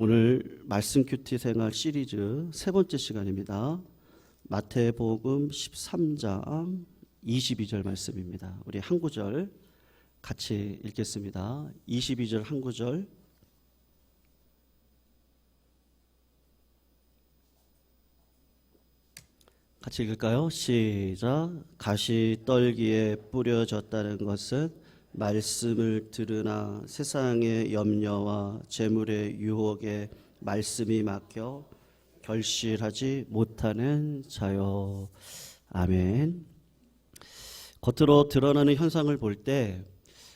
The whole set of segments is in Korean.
오늘 말씀 큐티 생활 시리즈 세 번째 시간입니다. 마태복음 13장 22절 말씀입니다. 우리 한 구절 같이 읽겠습니다. 22절 한 구절. 같이 읽을까요? 시작. 가시떨기에 뿌려졌다는 것은 말씀을 들으나 세상의 염려와 재물의 유혹에 말씀이 막혀 결실하지 못하는 자요. 아멘. 겉으로 드러나는 현상을 볼 때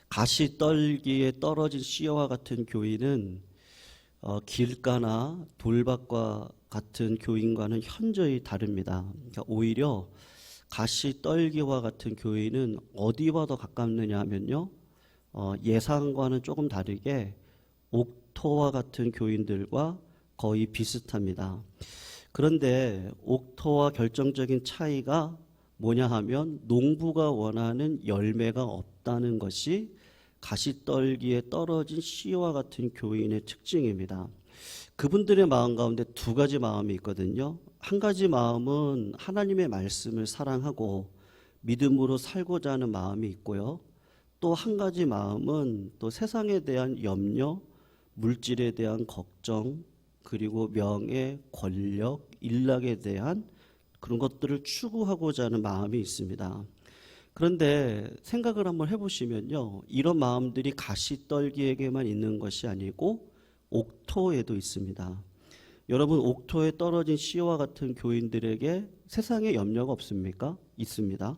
가시떨기에 떨어진 씨와 같은 교인은 길가나 돌밭과 같은 교인과는 현저히 다릅니다. 그러니까 오히려 가시떨기와 같은 교인은 어디와 더 가깝느냐 하면요, 예상과는 조금 다르게 옥토와 같은 교인들과 거의 비슷합니다. 그런데 옥토와 결정적인 차이가 뭐냐 하면 농부가 원하는 열매가 없다는 것이 가시떨기에 떨어진 씨와 같은 교인의 특징입니다. 그분들의 마음 가운데 두 가지 마음이 있거든요. 한 가지 마음은 하나님의 말씀을 사랑하고 믿음으로 살고자 하는 마음이 있고요. 또 한 가지 마음은 또 세상에 대한 염려, 물질에 대한 걱정, 그리고 명예, 권력, 일락에 대한 그런 것들을 추구하고자 하는 마음이 있습니다. 그런데 생각을 한번 해보시면요, 이런 마음들이 가시떨기에게만 있는 것이 아니고 옥토에도 있습니다. 여러분, 옥토에 떨어진 씨와 같은 교인들에게 세상에 염려가 없습니까? 있습니다.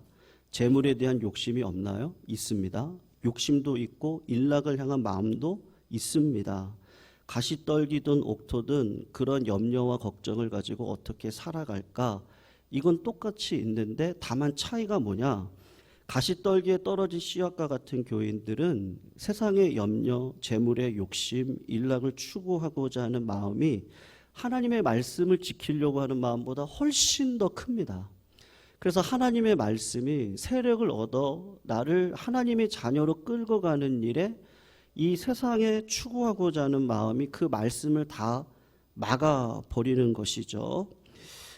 재물에 대한 욕심이 없나요? 있습니다. 욕심도 있고 일락을 향한 마음도 있습니다. 가시떨기든 옥토든 그런 염려와 걱정을 가지고 어떻게 살아갈까? 이건 똑같이 있는데 다만 차이가 뭐냐? 가시떨기에 떨어진 씨와 같은 교인들은 세상의 염려, 재물의 욕심, 일락을 추구하고자 하는 마음이 하나님의 말씀을 지키려고 하는 마음보다 훨씬 더 큽니다. 그래서 하나님의 말씀이 세력을 얻어 나를 하나님의 자녀로 끌고 가는 일에 이 세상에 추구하고자 하는 마음이 그 말씀을 다 막아버리는 것이죠.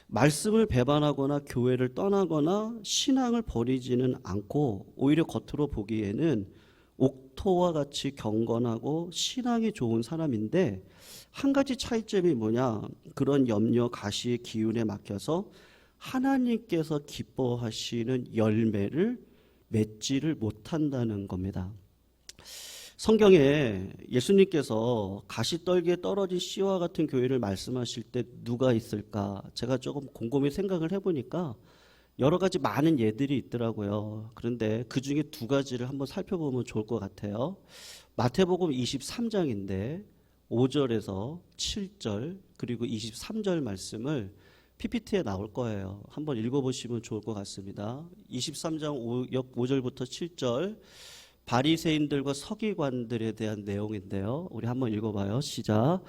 말씀을 배반하거나 교회를 떠나거나 신앙을 버리지는 않고 오히려 겉으로 보기에는 옥토와 같이 경건하고 신앙이 좋은 사람인데 한 가지 차이점이 뭐냐? 그런 염려, 가시의 기운에 막혀서 하나님께서 기뻐하시는 열매를 맺지를 못한다는 겁니다. 성경에 예수님께서 가시떨기에 떨어진 씨와 같은 교회를 말씀하실 때 누가 있을까? 제가 조금 곰곰이 생각을 해보니까 여러 가지 많은 예들이 있더라고요. 그런데 그 중에 두 가지를 한번 살펴보면 좋을 것 같아요. 마태복음 23장인데 5절에서 7절 그리고 23절 말씀을 PPT에 나올 거예요. 한번 읽어보시면 좋을 것 같습니다. 23장 5절부터 7절 바리새인들과 서기관들에 대한 내용인데요. 우리 한번 읽어봐요. 시작.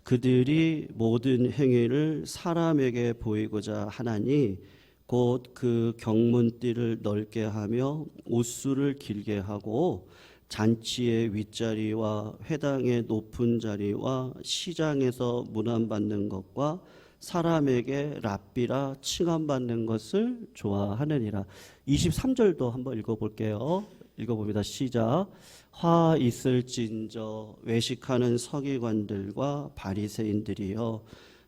그들이 모든 행위를 사람에게 보이고자 하나니 곧 그 경문띠를 넓게 하며 옷수를 길게 하고 잔치의 윗자리와 회당의 높은 자리와 시장에서 문안받는 것과 사람에게 랍비라 칭함받는 것을 좋아하느니라. 23절도 한번 읽어볼게요. 읽어봅니다. 시작. 화 있을진저 외식하는 서기관들과 바리새인들이여,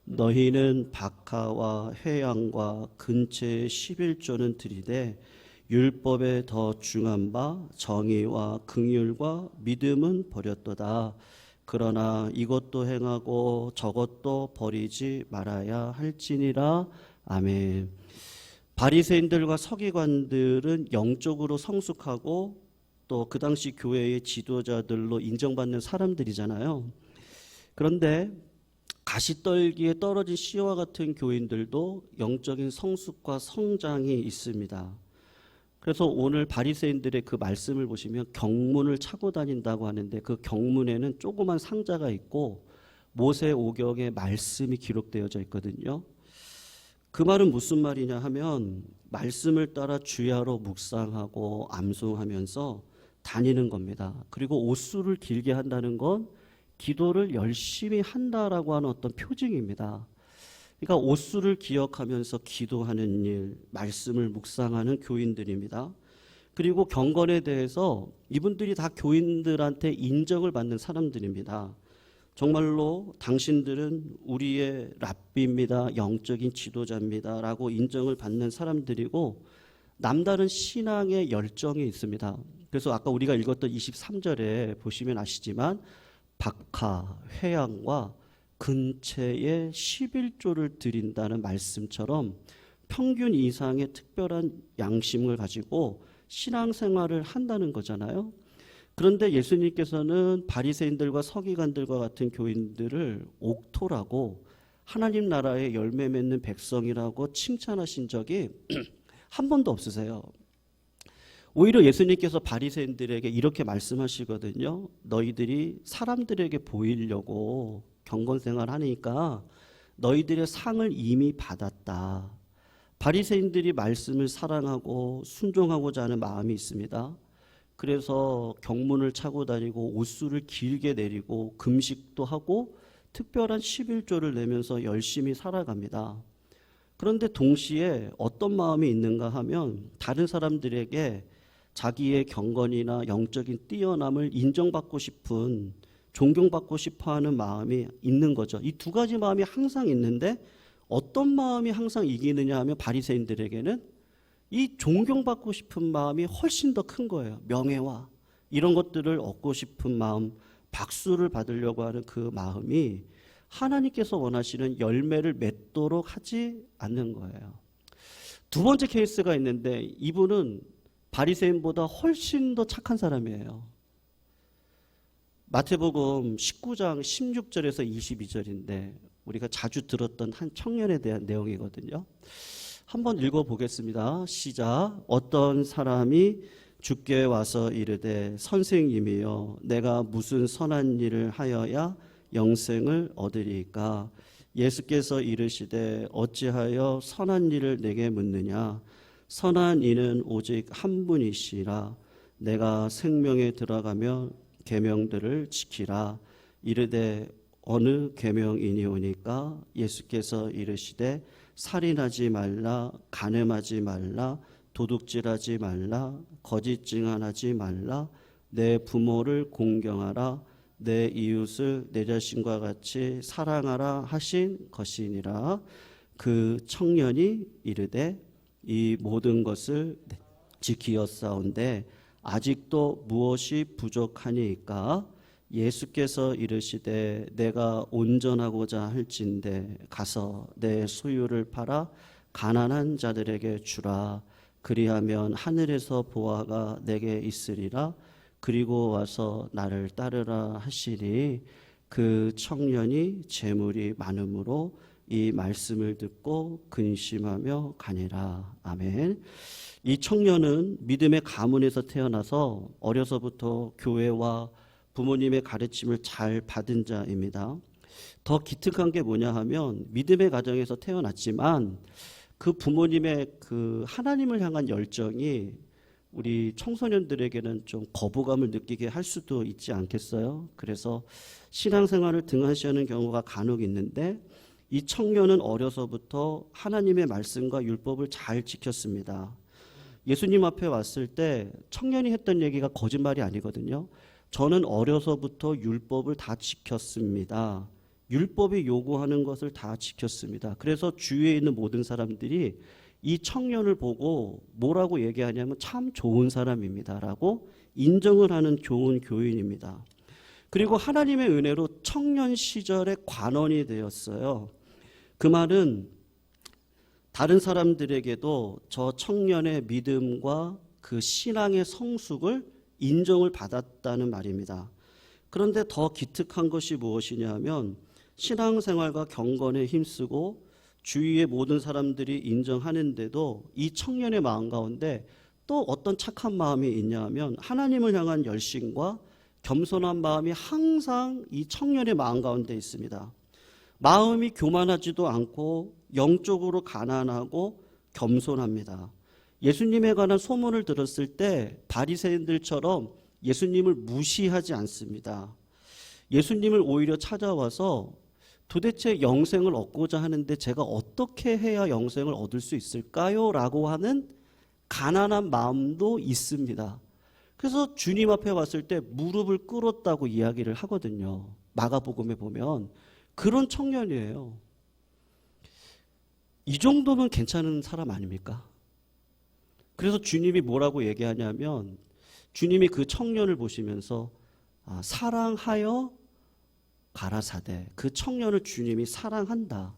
너희는 박하와 회양과 근처의 11조는 드리되 율법에 더 중한 바 정의와 긍휼과 믿음은 버렸도다. 그러나 이것도 행하고 저것도 버리지 말아야 할지니라. 아멘. 바리새인들과 서기관들은 영적으로 성숙하고 또 그 당시 교회의 지도자들로 인정받는 사람들이잖아요. 그런데 가시떨기에 떨어진 씨와 같은 교인들도 영적인 성숙과 성장이 있습니다. 그래서 오늘 바리새인들의 그 말씀을 보시면 경문을 차고 다닌다고 하는데 그 경문에는 조그만 상자가 있고 모세오경의 말씀이 기록되어져 있거든요. 그 말은 무슨 말이냐 하면 말씀을 따라 주야로 묵상하고 암송하면서 다니는 겁니다. 그리고 옷수를 길게 한다는 건 기도를 열심히 한다라고 하는 어떤 표징입니다. 그러니까 옷수를 기억하면서 기도하는 일, 말씀을 묵상하는 교인들입니다. 그리고 경건에 대해서 이분들이 다 교인들한테 인정을 받는 사람들입니다. 정말로 당신들은 우리의 랍비입니다. 영적인 지도자입니다. 라고 인정을 받는 사람들이고 남다른 신앙의 열정이 있습니다. 그래서 아까 우리가 읽었던 23절에 보시면 아시지만 박하, 회양과 근체에 11조를 드린다는 말씀처럼 평균 이상의 특별한 양심을 가지고 신앙생활을 한다는 거잖아요. 그런데 예수님께서는 바리새인들과 서기관들과 같은 교인들을 옥토라고 하나님 나라의 열매 맺는 백성이라고 칭찬하신 적이 한 번도 없으세요. 오히려 예수님께서 바리새인들에게 이렇게 말씀하시거든요. 너희들이 사람들에게 보이려고 경건생활 하니까 너희들의 상을 이미 받았다. 바리새인들이 말씀을 사랑하고 순종하고자 하는 마음이 있습니다. 그래서 경문을 차고 다니고 옷수를 길게 내리고 금식도 하고 특별한 11조를 내면서 열심히 살아갑니다. 그런데 동시에 어떤 마음이 있는가 하면 다른 사람들에게 자기의 경건이나 영적인 뛰어남을 인정받고 싶은, 존경받고 싶어하는 마음이 있는 거죠. 이 두 가지 마음이 항상 있는데 어떤 마음이 항상 이기느냐 하면 바리새인들에게는 이 존경받고 싶은 마음이 훨씬 더 큰 거예요. 명예와 이런 것들을 얻고 싶은 마음, 박수를 받으려고 하는 그 마음이 하나님께서 원하시는 열매를 맺도록 하지 않는 거예요. 두 번째 케이스가 있는데 이분은 바리새인보다 훨씬 더 착한 사람이에요. 마태복음 19장 16절에서 22절인데 우리가 자주 들었던 한 청년에 대한 내용이거든요. 한번 읽어보겠습니다. 시작. 어떤 사람이 주께 와서 이르되 선생님이여 내가 무슨 선한 일을 하여야 영생을 얻으리까? 예수께서 이르시되 어찌하여 선한 일을 내게 묻느냐? 선한 이는 오직 한 분이시라. 내가 생명에 들어가며 계명들을 지키라. 이르되 어느 계명이니오니까? 예수께서 이르시되 살인하지 말라, 간음하지 말라, 도둑질하지 말라, 거짓 증언하지 말라, 내 부모를 공경하라, 내 이웃을 내 자신과 같이 사랑하라 하신 것이니라. 그 청년이 이르되 이 모든 것을 지키었사온데 아직도 무엇이 부족하니까? 예수께서 이르시되 내가 온전하고자 할진대 가서 내 소유를 팔아 가난한 자들에게 주라. 그리하면 하늘에서 보화가 내게 있으리라. 그리고 와서 나를 따르라 하시니 그 청년이 재물이 많음으로 이 말씀을 듣고 근심하며 가니라. 아멘. 이 청년은 믿음의 가문에서 태어나서 어려서부터 교회와 부모님의 가르침을 잘 받은 자입니다. 더 기특한 게 뭐냐 하면 믿음의 가정에서 태어났지만 그 부모님의 그 하나님을 향한 열정이 우리 청소년들에게는 좀 거부감을 느끼게 할 수도 있지 않겠어요? 그래서 신앙생활을 등한시하는 경우가 간혹 있는데 이 청년은 어려서부터 하나님의 말씀과 율법을 잘 지켰습니다. 예수님 앞에 왔을 때 청년이 했던 얘기가 거짓말이 아니거든요. 저는 어려서부터 율법을 다 지켰습니다. 율법이 요구하는 것을 다 지켰습니다. 그래서 주위에 있는 모든 사람들이 이 청년을 보고 뭐라고 얘기하냐면 참 좋은 사람입니다라고 인정을 하는 좋은 교인입니다. 그리고 하나님의 은혜로 청년 시절에 관원이 되었어요. 그 말은 다른 사람들에게도 저 청년의 믿음과 그 신앙의 성숙을 인정을 받았다는 말입니다. 그런데 더 기특한 것이 무엇이냐 하면 신앙생활과 경건에 힘쓰고 주위의 모든 사람들이 인정하는데도 이 청년의 마음 가운데 또 어떤 착한 마음이 있냐 하면 하나님을 향한 열심과 겸손한 마음이 항상 이 청년의 마음 가운데 있습니다. 마음이 교만하지도 않고 영적으로 가난하고 겸손합니다. 예수님에 관한 소문을 들었을 때 바리새인들처럼 예수님을 무시하지 않습니다. 예수님을 오히려 찾아와서 도대체 영생을 얻고자 하는데 제가 어떻게 해야 영생을 얻을 수 있을까요? 라고 하는 가난한 마음도 있습니다. 그래서 주님 앞에 왔을 때 무릎을 꿇었다고 이야기를 하거든요. 마가복음에 보면 그런 청년이에요. 이 정도면 괜찮은 사람 아닙니까? 그래서 주님이 뭐라고 얘기하냐면 주님이 그 청년을 보시면서 사랑하여 가라사대, 그 청년을 주님이 사랑한다.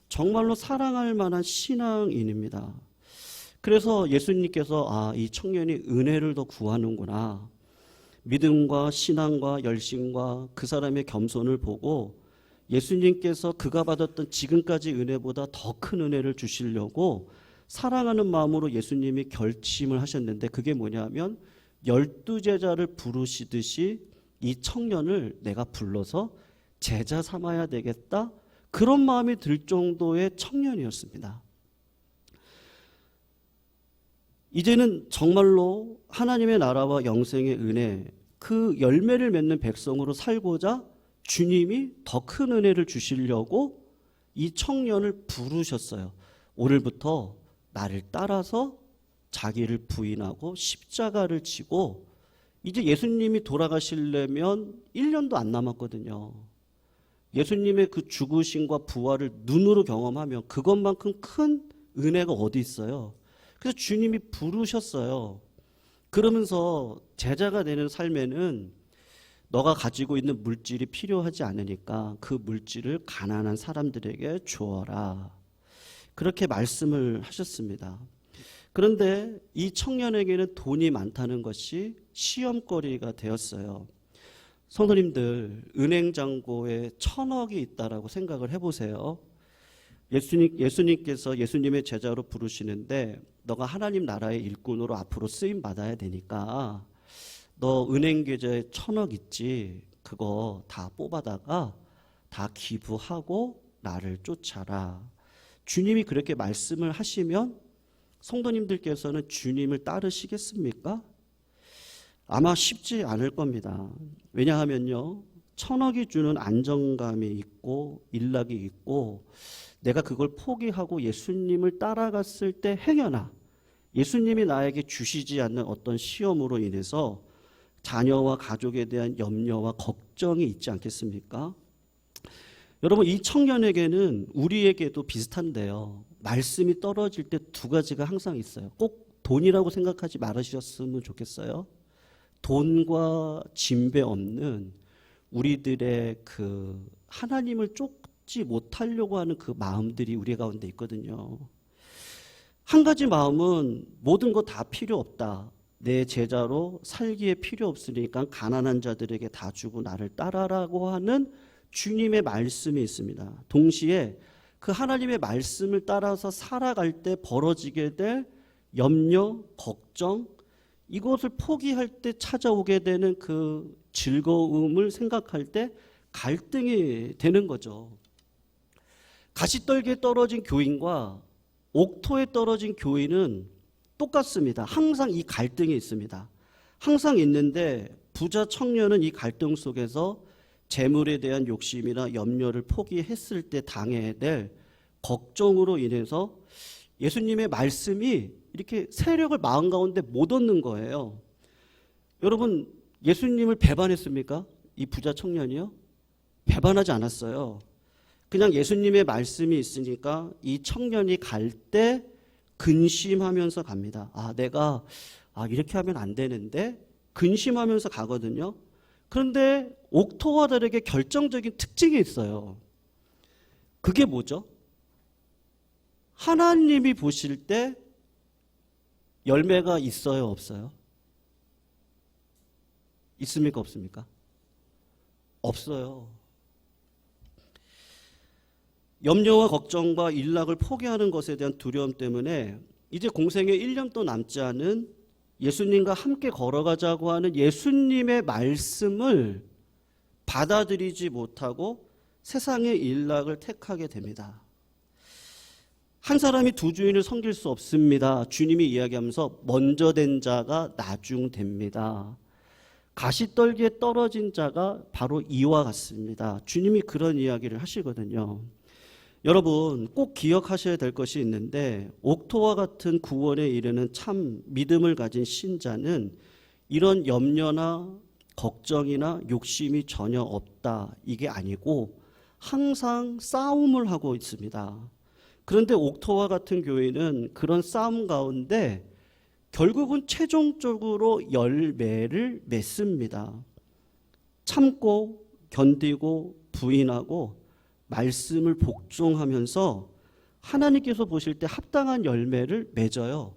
정말로 사랑할 만한 신앙인입니다. 그래서 예수님께서 이 청년이 은혜를 더 구하는구나. 믿음과 신앙과 열심과 그 사람의 겸손을 보고 예수님께서 그가 받았던 지금까지 은혜보다 더 큰 은혜를 주시려고 사랑하는 마음으로 예수님이 결심을 하셨는데 그게 뭐냐면 12제자를 부르시듯이 이 청년을 내가 불러서 제자 삼아야 되겠다. 그런 마음이 들 정도의 청년이었습니다. 이제는 정말로 하나님의 나라와 영생의 은혜, 그 열매를 맺는 백성으로 살고자 주님이 더 큰 은혜를 주시려고 이 청년을 부르셨어요. 오늘부터 나를 따라서 자기를 부인하고 십자가를 지고 이제 예수님이 돌아가시려면 1년도 안 남았거든요. 예수님의 그 죽으심과 부활을 눈으로 경험하면 그것만큼 큰 은혜가 어디 있어요. 그래서 주님이 부르셨어요. 그러면서 제자가 되는 삶에는 너가 가지고 있는 물질이 필요하지 않으니까 그 물질을 가난한 사람들에게 주어라. 그렇게 말씀을 하셨습니다. 그런데 이 청년에게는 돈이 많다는 것이 시험거리가 되었어요. 성도님들, 은행 잔고에 1,000억이 있다라고 생각을 해보세요. 예수님께서 예수님의 제자로 부르시는데 너가 하나님 나라의 일꾼으로 앞으로 쓰임 받아야 되니까 너 은행 계좌에 1,000억 있지? 그거 다 뽑아다가 다 기부하고 나를 쫓아라. 주님이 그렇게 말씀을 하시면 성도님들께서는 주님을 따르시겠습니까? 아마 쉽지 않을 겁니다. 왜냐하면요, 1,000억이 주는 안정감이 있고 일락이 있고 내가 그걸 포기하고 예수님을 따라갔을 때 행여나 예수님이 나에게 주시지 않는 어떤 시험으로 인해서 자녀와 가족에 대한 염려와 걱정이 있지 않겠습니까? 여러분, 이 청년에게는 우리에게도 비슷한데요. 말씀이 떨어질 때 두 가지가 항상 있어요. 꼭 돈이라고 생각하지 말으셨으면 좋겠어요. 돈과 진배 없는 우리들의 그 하나님을 쫓지 못하려고 하는 그 마음들이 우리 가운데 있거든요. 한 가지 마음은 모든 거 다 필요 없다. 내 제자로 살기에 필요 없으니까 가난한 자들에게 다 주고 나를 따라라고 하는 주님의 말씀이 있습니다. 동시에 그 하나님의 말씀을 따라서 살아갈 때 벌어지게 될 염려, 걱정, 이것을 포기할 때 찾아오게 되는 그 즐거움을 생각할 때 갈등이 되는 거죠. 가시떨기에 떨어진 교인과 옥토에 떨어진 교인은 똑같습니다. 항상 이 갈등이 있습니다. 항상 있는데 부자 청년은 이 갈등 속에서 재물에 대한 욕심이나 염려를 포기했을 때 당해야 될 걱정으로 인해서 예수님의 말씀이 이렇게 세력을 마음 가운데 못 얻는 거예요. 여러분, 예수님을 배반했습니까? 이 부자 청년이요? 배반하지 않았어요. 그냥 예수님의 말씀이 있으니까 이 청년이 갈 때 근심하면서 갑니다. 내가 이렇게 하면 안 되는데 근심하면서 가거든요. 그런데 옥토와 다르게 결정적인 특징이 있어요. 그게 뭐죠? 하나님이 보실 때 열매가 있어요, 없어요? 있습니까, 없습니까? 없어요. 염려와 걱정과 일락을 포기하는 것에 대한 두려움 때문에 이제 공생에 1년도 남지 않은 예수님과 함께 걸어가자고 하는 예수님의 말씀을 받아들이지 못하고 세상의 일락을 택하게 됩니다. 한 사람이 두 주인을 섬길 수 없습니다. 주님이 이야기하면서 먼저 된 자가 나중 됩니다. 가시떨기에 떨어진 자가 바로 이와 같습니다. 주님이 그런 이야기를 하시거든요. 여러분 꼭 기억하셔야 될 것이 있는데 옥토와 같은 구원에 이르는 참 믿음을 가진 신자는 이런 염려나 걱정이나 욕심이 전혀 없다 이게 아니고 항상 싸움을 하고 있습니다. 그런데 옥토와 같은 교회는 그런 싸움 가운데 결국은 최종적으로 열매를 맺습니다. 참고 견디고 부인하고 말씀을 복종하면서 하나님께서 보실 때 합당한 열매를 맺어요.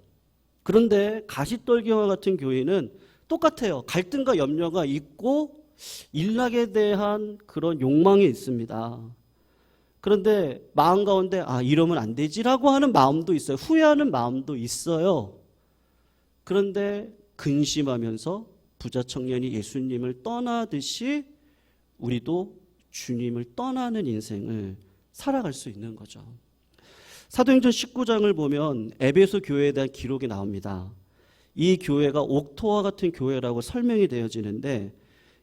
그런데 가시떨기와 같은 교회는 똑같아요. 갈등과 염려가 있고 일락에 대한 그런 욕망이 있습니다. 그런데 마음 가운데 이러면 안 되지라고 하는 마음도 있어요. 후회하는 마음도 있어요. 그런데 근심하면서 부자 청년이 예수님을 떠나듯이 우리도 주님을 떠나는 인생을 살아갈 수 있는 거죠. 사도행전 19장을 보면 에베소 교회에 대한 기록이 나옵니다. 이 교회가 옥토와 같은 교회라고 설명이 되어지는데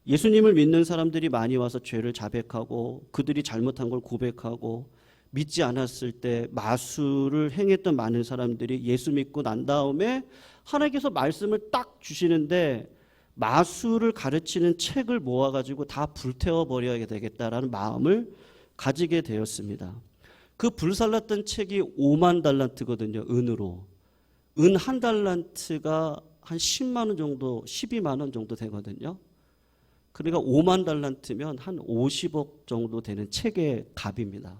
예수님을 믿는 사람들이 많이 와서 죄를 자백하고 그들이 잘못한 걸 고백하고 믿지 않았을 때 마술을 행했던 많은 사람들이 예수 믿고 난 다음에 하나님께서 말씀을 딱 주시는데 마술을 가르치는 책을 모아가지고 다 불태워버려야 되겠다라는 마음을 가지게 되었습니다. 그 불살랐던 책이 5만 달란트거든요. 은으로. 은 한 달란트가 한 10만 원 정도, 12만 원 정도 되거든요. 그러니까 5만 달란트면 한 50억 정도 되는 책의 값입니다.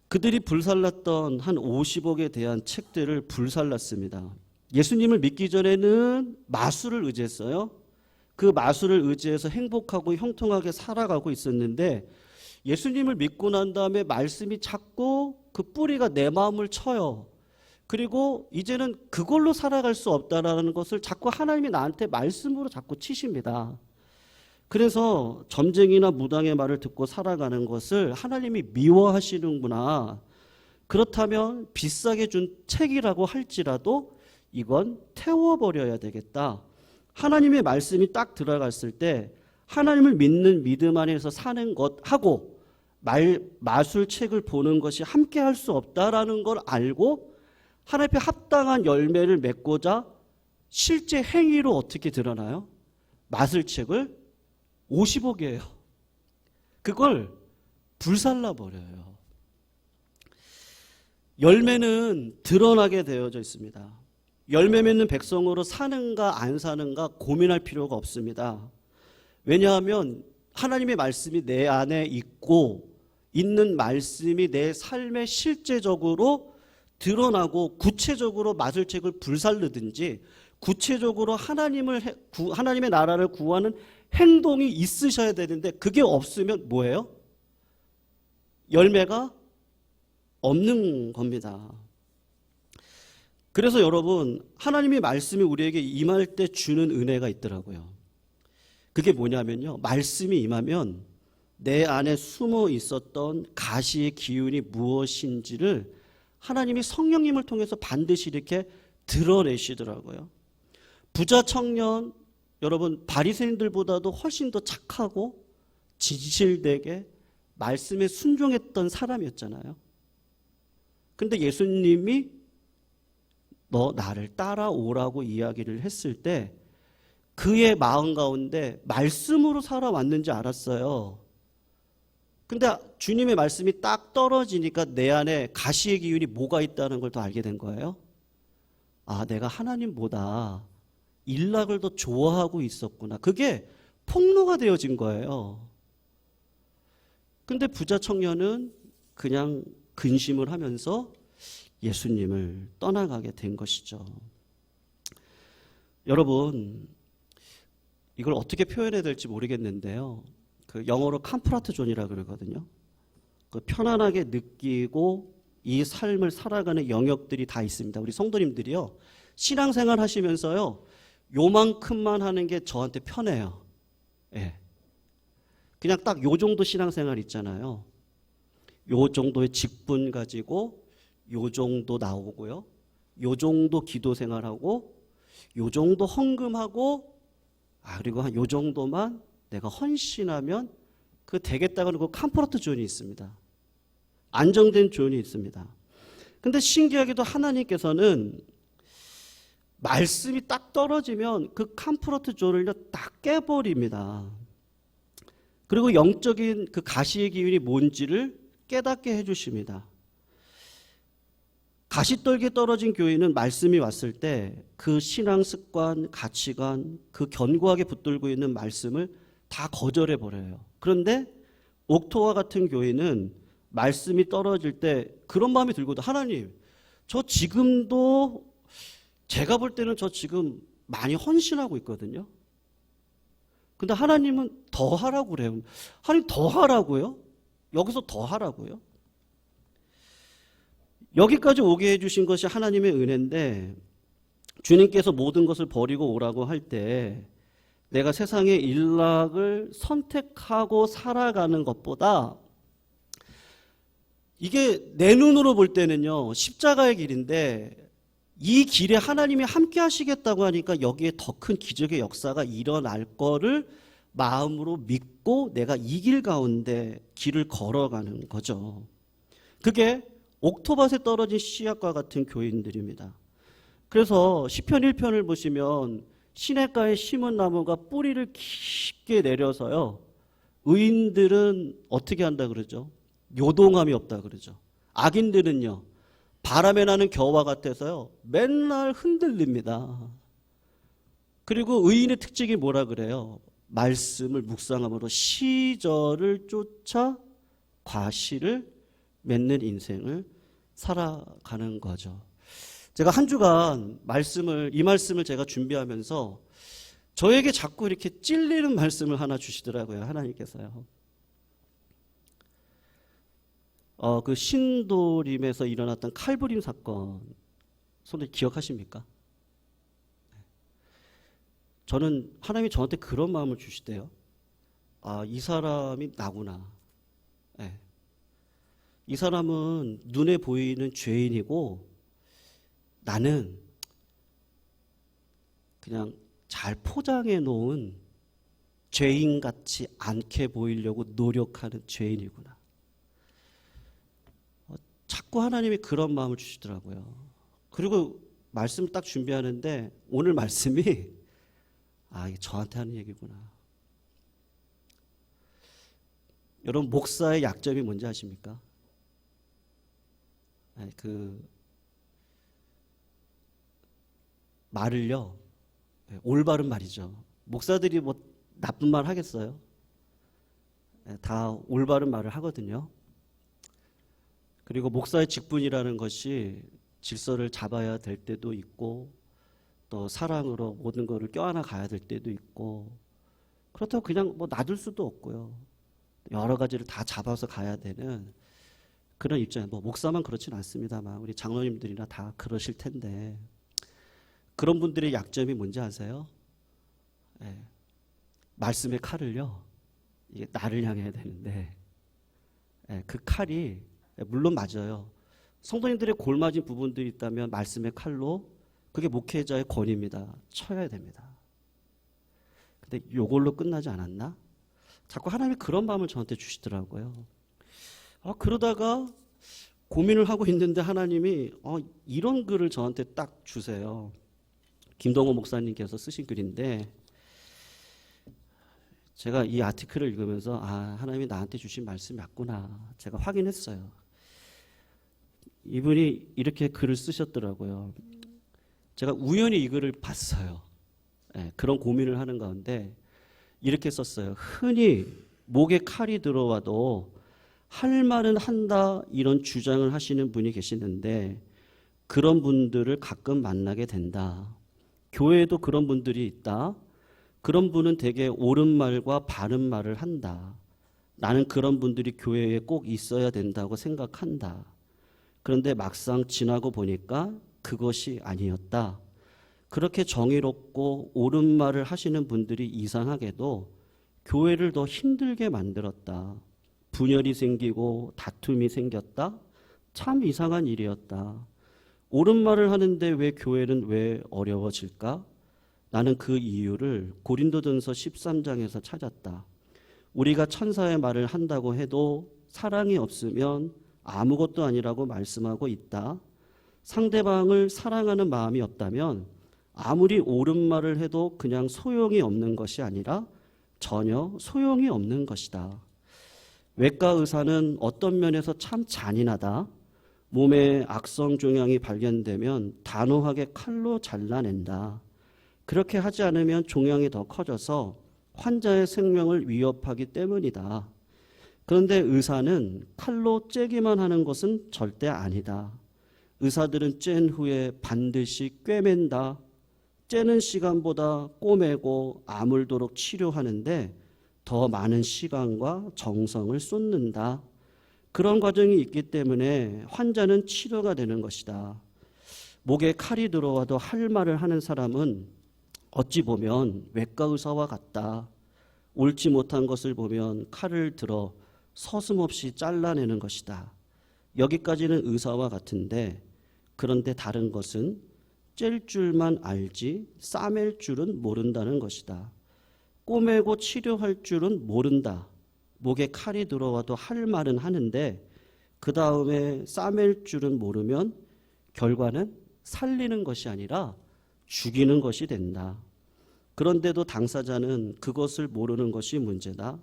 그들이 불살랐던 한 50억에 대한 책들을 불살랐습니다. 예수님을 믿기 전에는 마술을 의지했어요. 그 마술을 의지해서 행복하고 형통하게 살아가고 있었는데 예수님을 믿고 난 다음에 말씀이 자꾸 그 뿌리가 내 마음을 쳐요. 그리고 이제는 그걸로 살아갈 수 없다라는 것을 자꾸 하나님이 나한테 말씀으로 자꾸 치십니다. 그래서 점쟁이나 무당의 말을 듣고 살아가는 것을 하나님이 미워하시는구나. 그렇다면 비싸게 준 책이라고 할지라도 이건 태워버려야 되겠다. 하나님의 말씀이 딱 들어갔을 때 하나님을 믿는 믿음 안에서 사는 것하고 마술책을 보는 것이 함께 할 수 없다라는 걸 알고 하나님 앞에 합당한 열매를 맺고자 실제 행위로 어떻게 드러나요? 마술책을 50억이에요. 그걸 불살라버려요. 열매는 드러나게 되어져 있습니다. 열매 맺는 백성으로 사는가 안 사는가 고민할 필요가 없습니다. 왜냐하면 하나님의 말씀이 내 안에 있고 있는 말씀이 내 삶에 실제적으로 드러나고 구체적으로 마술책을 불살르든지 구체적으로 하나님의 나라를 구하는 행동이 있으셔야 되는데 그게 없으면 뭐예요? 열매가 없는 겁니다. 그래서 여러분 하나님의 말씀이 우리에게 임할 때 주는 은혜가 있더라고요. 그게 뭐냐면요. 말씀이 임하면 내 안에 숨어 있었던 가시의 기운이 무엇인지를 하나님이 성령님을 통해서 반드시 이렇게 드러내시더라고요. 부자 청년 여러분 바리새인들보다도 훨씬 더 착하고 진실되게 말씀에 순종했던 사람이었잖아요. 근데 예수님이 너 나를 따라오라고 이야기를 했을 때 그의 마음 가운데 말씀으로 살아왔는지 알았어요. 근데 주님의 말씀이 딱 떨어지니까 내 안에 가시의 기운이 뭐가 있다는 걸 더 알게 된 거예요. 내가 하나님보다 일락을 더 좋아하고 있었구나. 그게 폭로가 되어진 거예요. 근데 부자 청년은 그냥 근심을 하면서 예수님을 떠나가게 된 것이죠. 여러분, 이걸 어떻게 표현해야 될지 모르겠는데요. 그 영어로 컴포트 존이라 그러거든요. 그 편안하게 느끼고 이 삶을 살아가는 영역들이 다 있습니다. 우리 성도님들이요. 신앙생활 하시면서요. 요만큼만 하는 게 저한테 편해요. 예. 그냥 딱 요 정도 신앙생활 있잖아요. 요 정도의 직분 가지고 요 정도 나오고요. 요 정도 기도 생활하고 요 정도 헌금하고 그리고 한 요 정도만 내가 헌신하면 그 되겠다고 그 컴포트 존이 있습니다. 안정된 존이 있습니다. 근데 신기하게도 하나님께서는 말씀이 딱 떨어지면 그 컴포트 존을 딱 깨버립니다. 그리고 영적인 그 가시의 기운이 뭔지를 깨닫게 해주십니다. 가시떨기에 떨어진 교인은 말씀이 왔을 때 그 신앙 습관, 가치관, 그 견고하게 붙들고 있는 말씀을 다 거절해 버려요. 그런데 옥토와 같은 교인은 말씀이 떨어질 때 그런 마음이 들거든. 하나님, 저 지금도 제가 볼 때는 저 지금 많이 헌신하고 있거든요. 근데 하나님은 더 하라고 그래요. 하나님 더 하라고요? 여기서 더 하라고요? 여기까지 오게 해주신 것이 하나님의 은혜인데 주님께서 모든 것을 버리고 오라고 할 때 내가 세상의 일락을 선택하고 살아가는 것보다 이게 내 눈으로 볼 때는요 십자가의 길인데 이 길에 하나님이 함께 하시겠다고 하니까 여기에 더 큰 기적의 역사가 일어날 거를 마음으로 믿고 내가 이 길 가운데 길을 걸어가는 거죠. 그게 옥토밭에 떨어진 씨앗과 같은 교인들입니다. 그래서 시편 1편을 보시면 시냇가에 심은 나무가 뿌리를 깊게 내려서요 의인들은 어떻게 한다 그러죠? 요동함이 없다 그러죠. 악인들은요 바람에 나는 겨와 같아서요 맨날 흔들립니다. 그리고 의인의 특징이 뭐라 그래요? 말씀을 묵상함으로 시절을 쫓아 과실을 맺는 인생을 살아가는 거죠. 제가 한 주간 이 말씀을 제가 준비하면서 저에게 자꾸 이렇게 찔리는 말씀을 하나 주시더라고요. 하나님께서요. 그 신도림에서 일어났던 칼부림 사건, 손에 기억하십니까? 저는 하나님이 저한테 그런 마음을 주시대요. 이 사람이 나구나. 네. 이 사람은 눈에 보이는 죄인이고 나는 그냥 잘 포장해 놓은 죄인같이 않게 보이려고 노력하는 죄인이구나. 자꾸 하나님이 그런 마음을 주시더라고요. 그리고 말씀을 딱 준비하는데 오늘 말씀이 이게 저한테 하는 얘기구나. 여러분 목사의 약점이 뭔지 아십니까? 말을요 올바른 말이죠. 목사들이 뭐 나쁜 말 하겠어요? 다 올바른 말을 하거든요. 그리고 목사의 직분이라는 것이 질서를 잡아야 될 때도 있고 또 사랑으로 모든 것을 껴안아 가야 될 때도 있고 그렇다고 그냥 뭐 놔둘 수도 없고요. 여러 가지를 다 잡아서 가야 되는 그런 입장이에요. 뭐 목사만 그렇진 않습니다만 우리 장로님들이나 다 그러실 텐데 그런 분들의 약점이 뭔지 아세요? 말씀의 칼을요 이게 나를 향해야 되는데 그 칼이 물론 맞아요. 성도님들의 골맞은 부분들이 있다면 말씀의 칼로 그게 목회자의 권위입니다. 쳐야 됩니다. 근데 이걸로 끝나지 않았나? 자꾸 하나님이 그런 마음을 저한테 주시더라고요. 그러다가 고민을 하고 있는데 하나님이 이런 글을 저한테 딱 주세요. 김동호 목사님께서 쓰신 글인데 제가 이 아티클을 읽으면서 하나님이 나한테 주신 말씀이 맞구나 제가 확인했어요. 이분이 이렇게 글을 쓰셨더라고요. 제가 우연히 이 글을 봤어요. 그런 고민을 하는 가운데 이렇게 썼어요. 흔히 목에 칼이 들어와도 할 말은 한다 이런 주장을 하시는 분이 계시는데 그런 분들을 가끔 만나게 된다. 교회에도 그런 분들이 있다. 그런 분은 되게 옳은 말과 바른 말을 한다. 나는 그런 분들이 교회에 꼭 있어야 된다고 생각한다. 그런데 막상 지나고 보니까 그것이 아니었다. 그렇게 정의롭고 옳은 말을 하시는 분들이 이상하게도 교회를 더 힘들게 만들었다. 분열이 생기고 다툼이 생겼다. 참 이상한 일이었다. 옳은 말을 하는데 왜 교회는 왜 어려워질까? 나는 그 이유를 고린도전서 13장에서 찾았다. 우리가 천사의 말을 한다고 해도 사랑이 없으면 아무것도 아니라고 말씀하고 있다. 상대방을 사랑하는 마음이 없다면 아무리 옳은 말을 해도 그냥 소용이 없는 것이 아니라 전혀 소용이 없는 것이다. 외과 의사는 어떤 면에서 참 잔인하다. 몸에 악성 종양이 발견되면 단호하게 칼로 잘라낸다. 그렇게 하지 않으면 종양이 더 커져서 환자의 생명을 위협하기 때문이다. 그런데 의사는 칼로 째기만 하는 것은 절대 아니다. 의사들은 쨘 후에 반드시 꿰맨다. 째는 시간보다 꼬매고 아물도록 치료하는데 더 많은 시간과 정성을 쏟는다. 그런 과정이 있기 때문에 환자는 치료가 되는 것이다. 목에 칼이 들어와도 할 말을 하는 사람은 어찌 보면 외과 의사와 같다. 옳지 못한 것을 보면 칼을 들어 서슴없이 잘라내는 것이다. 여기까지는 의사와 같은데 그런데 다른 것은 찔 줄만 알지 싸맬 줄은 모른다는 것이다. 꼬매고 치료할 줄은 모른다. 목에 칼이 들어와도 할 말은 하는데 그 다음에 싸맬 줄은 모르면 결과는 살리는 것이 아니라 죽이는 것이 된다. 그런데도 당사자는 그것을 모르는 것이 문제다.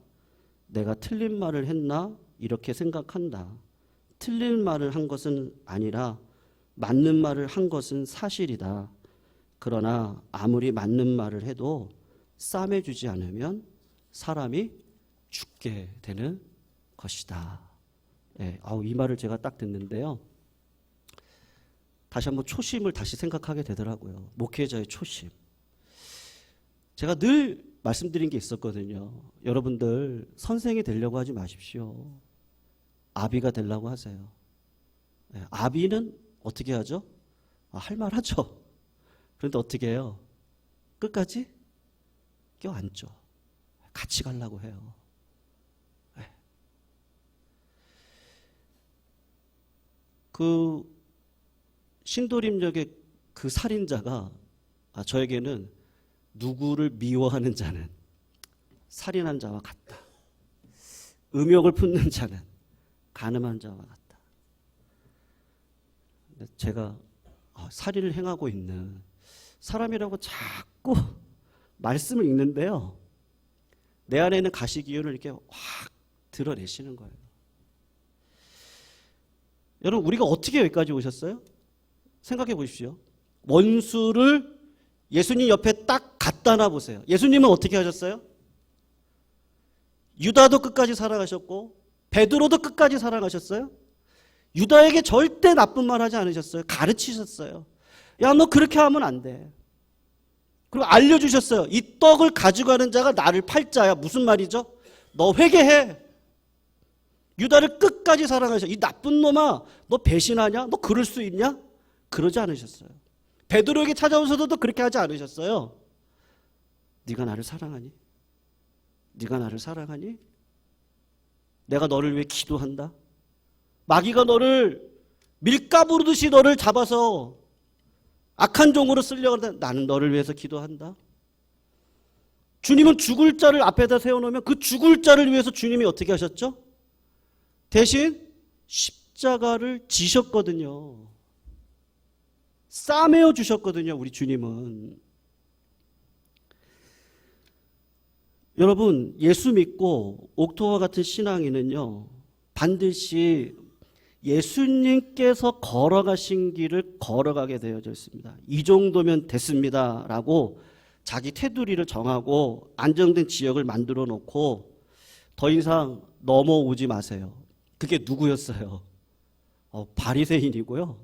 내가 틀린 말을 했나? 이렇게 생각한다. 틀린 말을 한 것은 아니라 맞는 말을 한 것은 사실이다. 그러나 아무리 맞는 말을 해도 싸매주지 않으면 사람이 죽게 되는 것이다. 네, 이 말을 제가 딱 듣는데요. 다시 한번 초심을 다시 생각하게 되더라고요. 목회자의 초심. 제가 늘 말씀드린 게 있었거든요. 여러분들 선생이 되려고 하지 마십시오. 아비가 되려고 하세요. 네, 아비는 어떻게 하죠? 할 말 하죠. 그런데 어떻게 해요? 끝까지 껴안죠. 같이 가려고 해요. 네. 그 신도림역의 그 살인자가 저에게는 누구를 미워하는 자는 살인한 자와 같다. 음욕을 품는 자는 간음한 자와 같다. 제가 살인을 행하고 있는 사람이라고 자꾸 말씀을 읽는데요. 내 안에 있는 가시기운을 이렇게 확 드러내시는 거예요. 여러분, 우리가 어떻게 여기까지 오셨어요? 생각해 보십시오. 원수를 예수님 옆에 딱 갖다 놔 보세요. 예수님은 어떻게 하셨어요? 유다도 끝까지 사랑하셨고 베드로도 끝까지 사랑하셨어요. 유다에게 절대 나쁜 말 하지 않으셨어요. 가르치셨어요. 야, 너 그렇게 하면 안 돼. 그리고 알려주셨어요. 이 떡을 가져가는 자가 나를 팔 자야. 무슨 말이죠? 너 회개해. 유다를 끝까지 사랑하셨어요. 이 나쁜 놈아, 너 배신하냐? 너 그럴 수 있냐? 그러지 않으셨어요. 베드로에게 찾아오셔서도 그렇게 하지 않으셨어요. 네가 나를 사랑하니? 네가 나를 사랑하니? 내가 너를 위해 기도한다. 마귀가 너를 밀가부르듯이 너를 잡아서 악한 종으로 쓰려고 하는데 나는 너를 위해서 기도한다. 주님은 죽을 자를 앞에다 세워놓으면 그 죽을 자를 위해서 주님이 어떻게 하셨죠? 대신 십자가를 지셨거든요. 싸매어 주셨거든요. 우리 주님은. 여러분, 예수 믿고 옥토와 같은 신앙인은요, 반드시 예수님께서 걸어가신 길을 걸어가게 되어져 있습니다. 이 정도면 됐습니다 라고 자기 테두리를 정하고 안정된 지역을 만들어 놓고 더 이상 넘어오지 마세요. 그게 누구였어요? 바리새인이고요.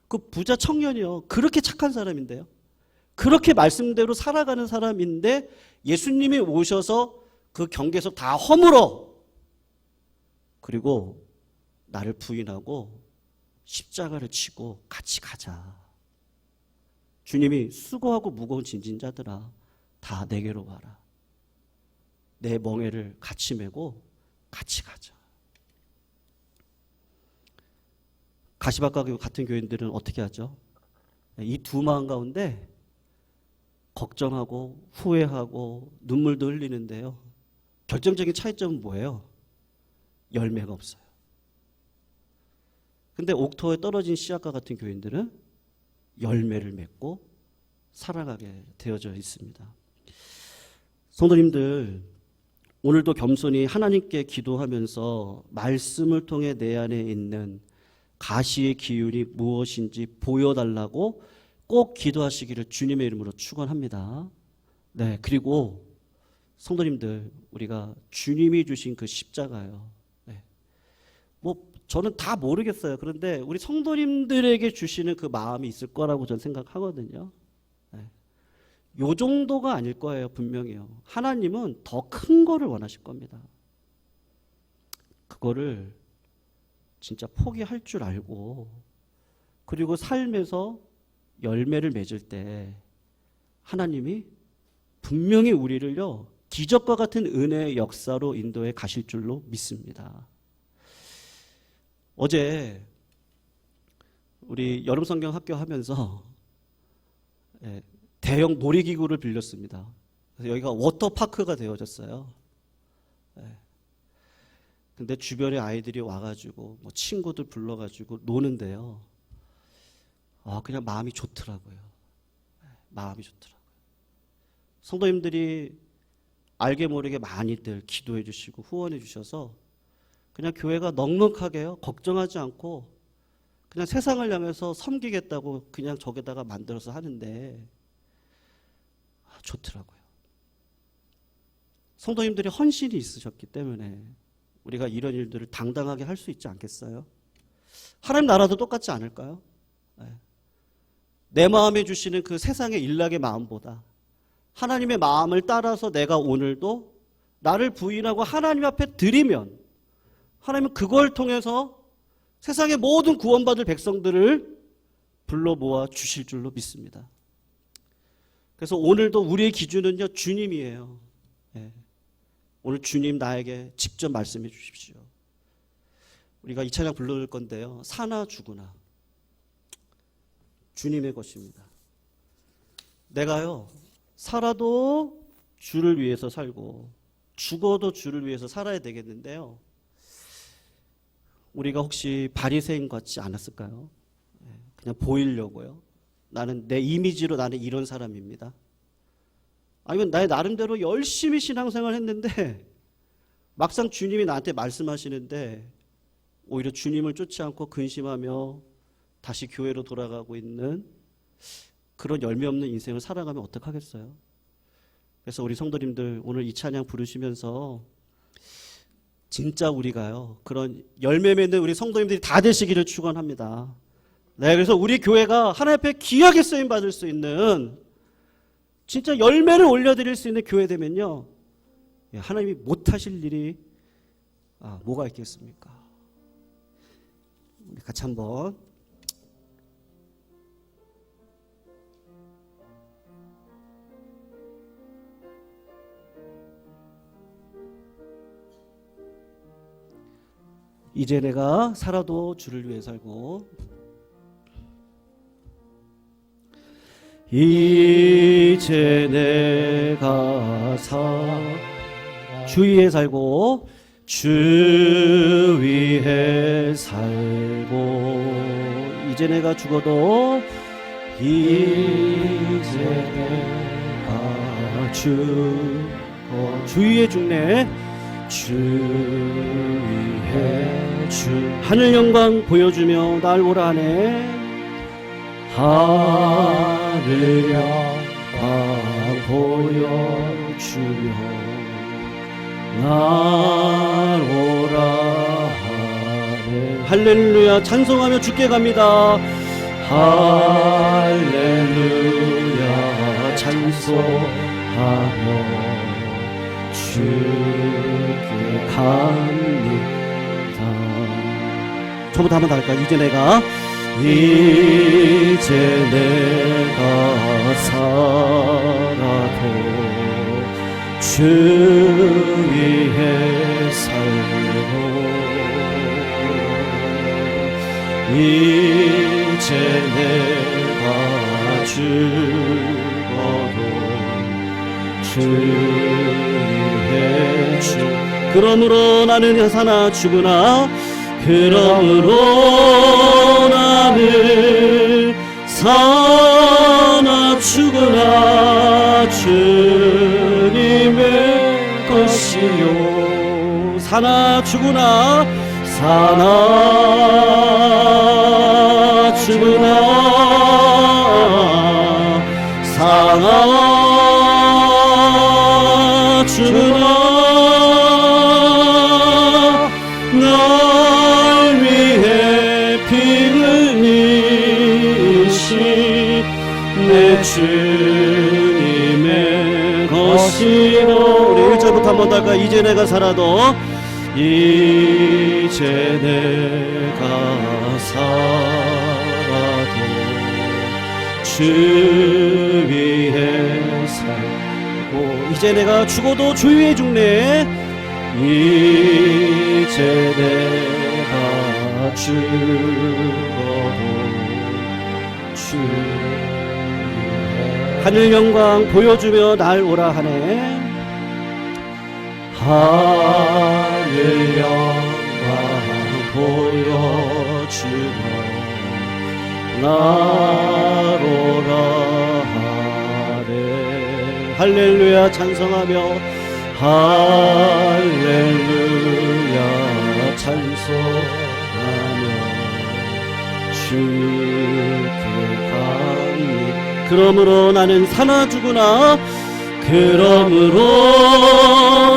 그 부자 청년이요. 그렇게 착한 사람인데요. 그렇게 말씀대로 살아가는 사람인데 예수님이 오셔서 그 경계에서 다 허물어. 그리고 나를 부인하고 십자가를 치고 같이 가자. 주님이 수고하고 무거운 짐진 자들아, 다 내게로 와라. 내 멍에를 같이 메고 같이 가자. 가시밭가 같은 교인들은 어떻게 하죠? 이 두 마음 가운데 걱정하고 후회하고 눈물도 흘리는데요. 결정적인 차이점은 뭐예요? 열매가 없어요. 근데 옥토에 떨어진 씨앗과 같은 교인들은 열매를 맺고 살아가게 되어져 있습니다. 성도님들, 오늘도 겸손히 하나님께 기도하면서 말씀을 통해 내 안에 있는 가시의 기운이 무엇인지 보여달라고 꼭 기도하시기를 주님의 이름으로 축원합니다. 네, 그리고 성도님들, 우리가 주님이 주신 그 십자가요. 네. 저는 다 모르겠어요. 그런데 우리 성도님들에게 주시는 그 마음이 있을 거라고 저는 생각하거든요. 네. 요 정도가 아닐 거예요, 분명히요. 하나님은 더 큰 거를 원하실 겁니다. 그거를 진짜 포기할 줄 알고, 그리고 삶에서 열매를 맺을 때 하나님이 분명히 우리를요, 기적과 같은 은혜의 역사로 인도해 가실 줄로 믿습니다. 어제 우리 여름 성경 학교 하면서 대형 놀이기구를 빌렸습니다. 그래서 여기가 워터파크가 되어졌어요. 근데 주변에 아이들이 와가지고 친구들 불러가지고 노는데요. 그냥 마음이 좋더라고요. 마음이 좋더라고요. 성도님들이 알게 모르게 많이들 기도해 주시고 후원해 주셔서 그냥 교회가 넉넉하게요, 걱정하지 않고 그냥 세상을 향해서 섬기겠다고 그냥 저기다가 만들어서 하는데 좋더라고요. 성도님들이 헌신이 있으셨기 때문에 우리가 이런 일들을 당당하게 할 수 있지 않겠어요? 하나님 나라도 똑같지 않을까요? 내 마음에 주시는 그 세상의 일락의 마음보다 하나님의 마음을 따라서 내가 오늘도 나를 부인하고 하나님 앞에 드리면 하나님은 그걸 통해서 세상의 모든 구원받을 백성들을 불러 모아 주실 줄로 믿습니다. 그래서 오늘도 우리의 기준은요, 주님이에요. 오늘 주님 나에게 직접 말씀해 주십시오. 우리가 이 찬양 부를 건데요, 사나 죽으나 주님의 것입니다. 내가요, 살아도 주를 위해서 살고 죽어도 주를 위해서 살아야 되겠는데요, 우리가 혹시 바리새인 같지 않았을까요? 그냥 보이려고요. 나는 내 이미지로 나는 이런 사람입니다. 아니면 나의 나름대로 열심히 신앙생활을 했는데 막상 주님이 나한테 말씀하시는데 오히려 주님을 쫓지 않고 근심하며 다시 교회로 돌아가고 있는 그런 열매 없는 인생을 살아가면 어떡하겠어요? 그래서 우리 성도님들 오늘 이 찬양 부르시면서 진짜 우리가요, 그런 열매 맺는 우리 성도님들이 다 되시기를 축원합니다. 네, 그래서 우리 교회가 하나님 앞에 귀하게 쓰임 받을 수 있는 진짜 열매를 올려드릴 수 있는 교회 되면요, 하나님이 못하실 일이 뭐가 있겠습니까? 우리 같이 한번 이제 내가 살아도 주를 위해 살고 이제 내가 주 위에 살고 주 위에 살고 이제 내가 죽어도 이제 내가 주 위에 죽네 주 위에 주 하늘 영광 보여주며 날 오라 하네 하늘 영광 보여주며 날 오라 하네 할렐루야 찬송하며 주께 갑니다 할렐루야 찬송하며 주께 갑니다 처음부터 한번 더 할까요? 이제 내가 살아도 주 위에 살고 이제 내가 죽어도 주의 주. 그러므로 나는 사나 죽으나 그러므로 나는 사나 죽으나 주님의 것이요. 사나 죽으나 사나 죽으나 사나 죽으나 날 위해 피 흘리신 내 주님의 것이로. 우리 1절부터 한번 더 할까요? 이제 내가 살아도 이제 내가 살아도 주 위에 살고 이제 내가 죽어도 주 위에 죽네. 이제 내가 죽어도 주 위에 하늘 영광 보여주며 날 오라 하네. 하늘 영광 보여주며 날 오라 하네. 할렐루야 찬송하며 할렐루야 찬송하며 주께 감히. 그러므로 나는 사나 죽으나 그러므로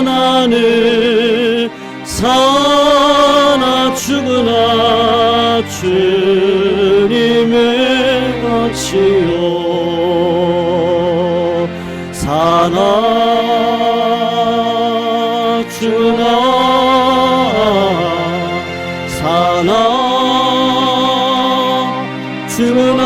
나는 사나 죽으나 주님의 것이요. 사나 죽으나 사나 죽으나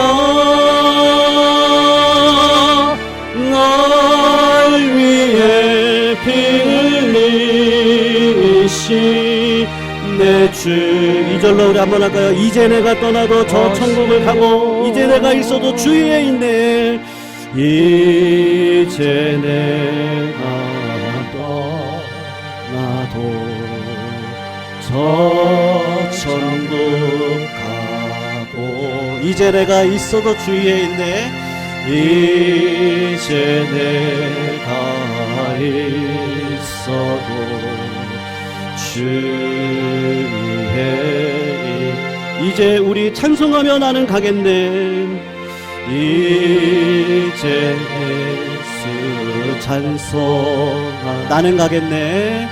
내 주. 2절로 우리 한번 할까요? 이제 내가 떠나도 저 천국을 가고 이제 내가 있어도 주 위에 있네. 이제 내가 떠나도 저 천국 가고 이제 내가 있어도 주 위에 있네. 이제 내가 있어도 주 위에. 이제 우리 찬송하며 나는 가겠네. 이제 예수 찬송하 나는 가겠네.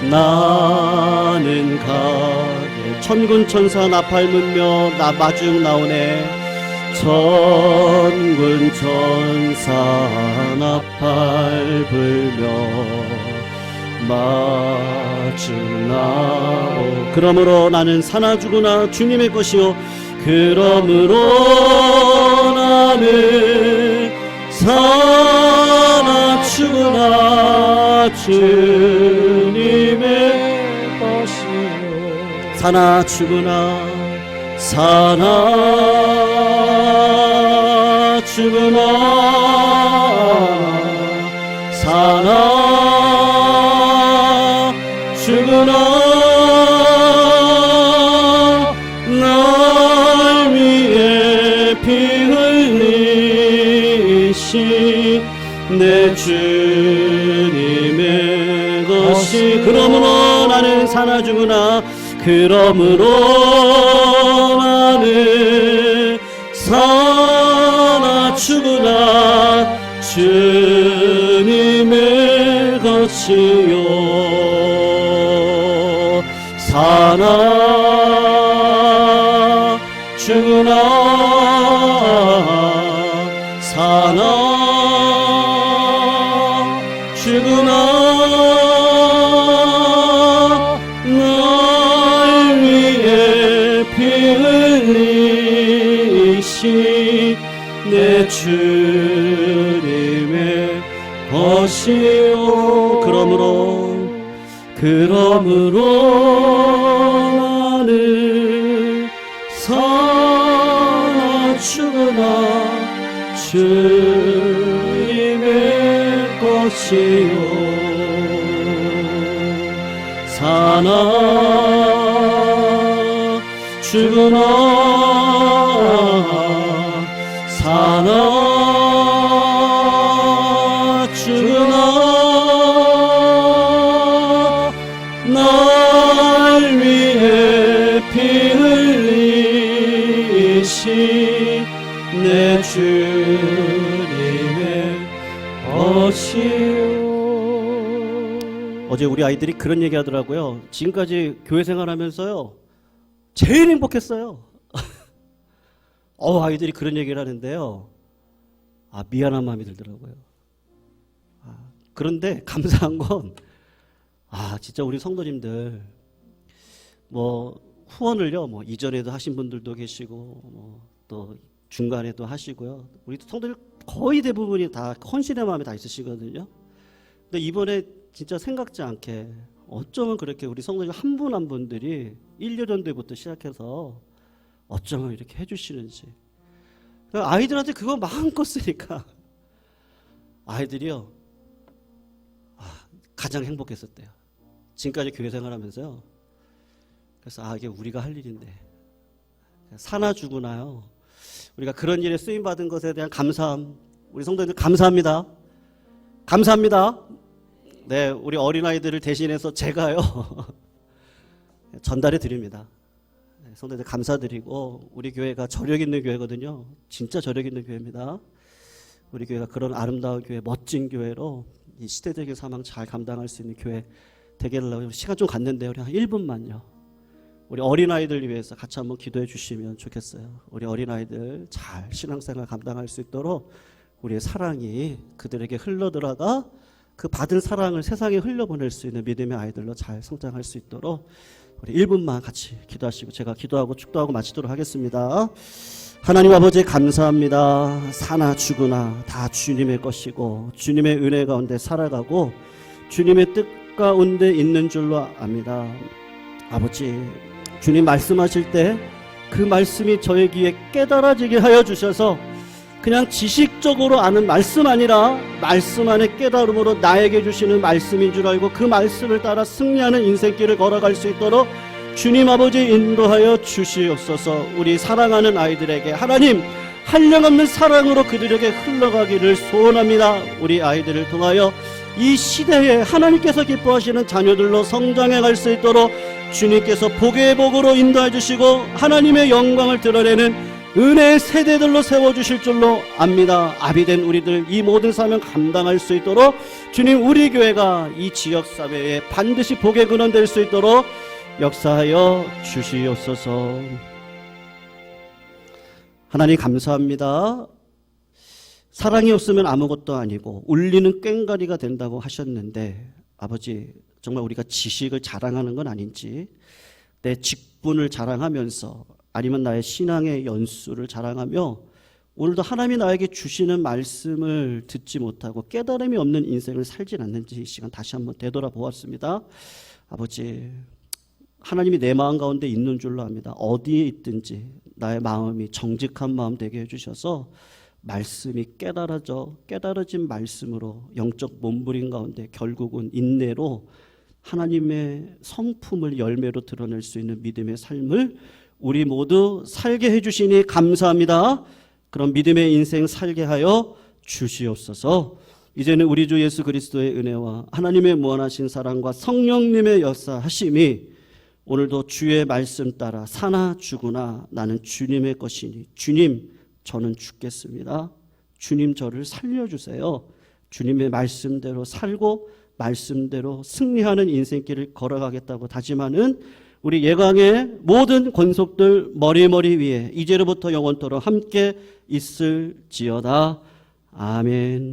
나는 가게. 천군 천사 나팔 불며 나 마중 나오네. 천군 천사 나팔 불며 마중 나오. 그러므로 나는 사나 죽으나 주님의 것이요. 그러므로 나는 사나 죽으나 주님의 것이요. 사나 죽으나 사나 죽으나 사나 죽으나 날 위해 피 흘리신 내 주님의 것이. 그러므로 나는 사나 죽으나 그러므로 나는 사나 죽으나 주님의 것이요. 사나 죽으나 사나 죽으나 날 위해 피 흘리신 내 주님의 것이요. 그러므로 나는 사나 죽으나 주님의 것이요. 것이요 사나 죽으나 사나 죽으나 날 위해 피 흘리신 내 주님의 것이요. 어제 우리 아이들이 그런 얘기 하더라고요. 지금까지 교회 생활하면서요 제일 행복했어요. 아이들이 그런 얘기를 하는데요. 미안한 마음이 들더라고요. 그런데 감사한 건 진짜 우리 성도님들 후원을요 이전에도 하신 분들도 계시고 또 중간에도 하시고요. 우리 성도들 거의 대부분이 다 헌신의 마음이 다 있으시거든요. 근데 이번에 진짜 생각지 않게 어쩌면 그렇게 우리 성도님 한 분 한 분들이 1년 전부터 시작해서 어쩌면 이렇게 해주시는지. 아이들한테 그거 마음껏 쓰니까 아이들이요 가장 행복했었대요. 지금까지 교회 생활하면서요. 그래서 이게 우리가 할 일인데 사나 죽으나요. 우리가 그런 일에 쓰임 받은 것에 대한 감사함, 우리 성도님들 감사합니다. 감사합니다. 네, 우리 어린아이들을 대신해서 제가요 전달해 드립니다. 성도들 감사드리고, 우리 교회가 저력 있는 교회거든요. 진짜 저력 있는 교회입니다. 우리 교회가 그런 아름다운 교회, 멋진 교회로 이 시대적인 사망 잘 감당할 수 있는 교회 되기를. 시간 좀 갔는데요. 우리 한 1분만요. 우리 어린아이들 위해서 같이 한번 기도해 주시면 좋겠어요. 우리 어린아이들 잘 신앙생활 감당할 수 있도록 우리의 사랑이 그들에게 흘러들어가 그 받은 사랑을 세상에 흘려보낼 수 있는 믿음의 아이들로 잘 성장할 수 있도록 우리 1분만 같이 기도하시고 제가 기도하고 축도하고 마치도록 하겠습니다. 하나님 아버지 감사합니다. 사나 죽으나 다 주님의 것이고 주님의 은혜 가운데 살아가고 주님의 뜻 가운데 있는 줄로 압니다. 아버지, 주님 말씀하실 때 그 말씀이 저의 귀에 깨달아지게 하여 주셔서 그냥 지식적으로 아는 말씀 아니라 말씀 안에 깨달음으로 나에게 주시는 말씀인 줄 알고 그 말씀을 따라 승리하는 인생길을 걸어갈 수 있도록 주님 아버지 인도하여 주시옵소서. 우리 사랑하는 아이들에게 하나님 한량없는 사랑으로 그들에게 흘러가기를 소원합니다. 우리 아이들을 통하여 이 시대에 하나님께서 기뻐하시는 자녀들로 성장해 갈 수 있도록 주님께서 복의 복으로 인도해 주시고 하나님의 영광을 드러내는 은혜의 세대들로 세워주실 줄로 압니다. 아비된 우리들 이 모든 사명 감당할 수 있도록 주님, 우리 교회가 이 지역사회에 반드시 복의 근원 될 수 있도록 역사하여 주시옵소서. 하나님 감사합니다. 사랑이 없으면 아무것도 아니고 울리는 꽹과리가 된다고 하셨는데, 아버지 정말 우리가 지식을 자랑하는 건 아닌지, 내 직분을 자랑하면서 아니면 나의 신앙의 연수를 자랑하며 오늘도 하나님이 나에게 주시는 말씀을 듣지 못하고 깨달음이 없는 인생을 살진 않는지 이 시간 다시 한번 되돌아보았습니다. 아버지, 하나님이 내 마음 가운데 있는 줄로 압니다. 어디에 있든지 나의 마음이 정직한 마음 되게 해주셔서 말씀이 깨달아진 말씀으로 영적 몸부림 가운데 결국은 인내로 하나님의 성품을 열매로 드러낼 수 있는 믿음의 삶을 우리 모두 살게 해주시니 감사합니다. 그런 믿음의 인생 살게 하여 주시옵소서. 이제는 우리 주 예수 그리스도의 은혜와 하나님의 무한하신 사랑과 성령님의 역사하심이 오늘도 주의 말씀 따라 사나 죽으나 나는 주님의 것이니 주님 저는 죽겠습니다. 주님 저를 살려주세요. 주님의 말씀대로 살고 말씀대로 승리하는 인생길을 걸어가겠다고 다짐하는 우리 예강의 모든 권속들 머리 위에 이제로부터 영원토록 함께 있을지어다. 아멘.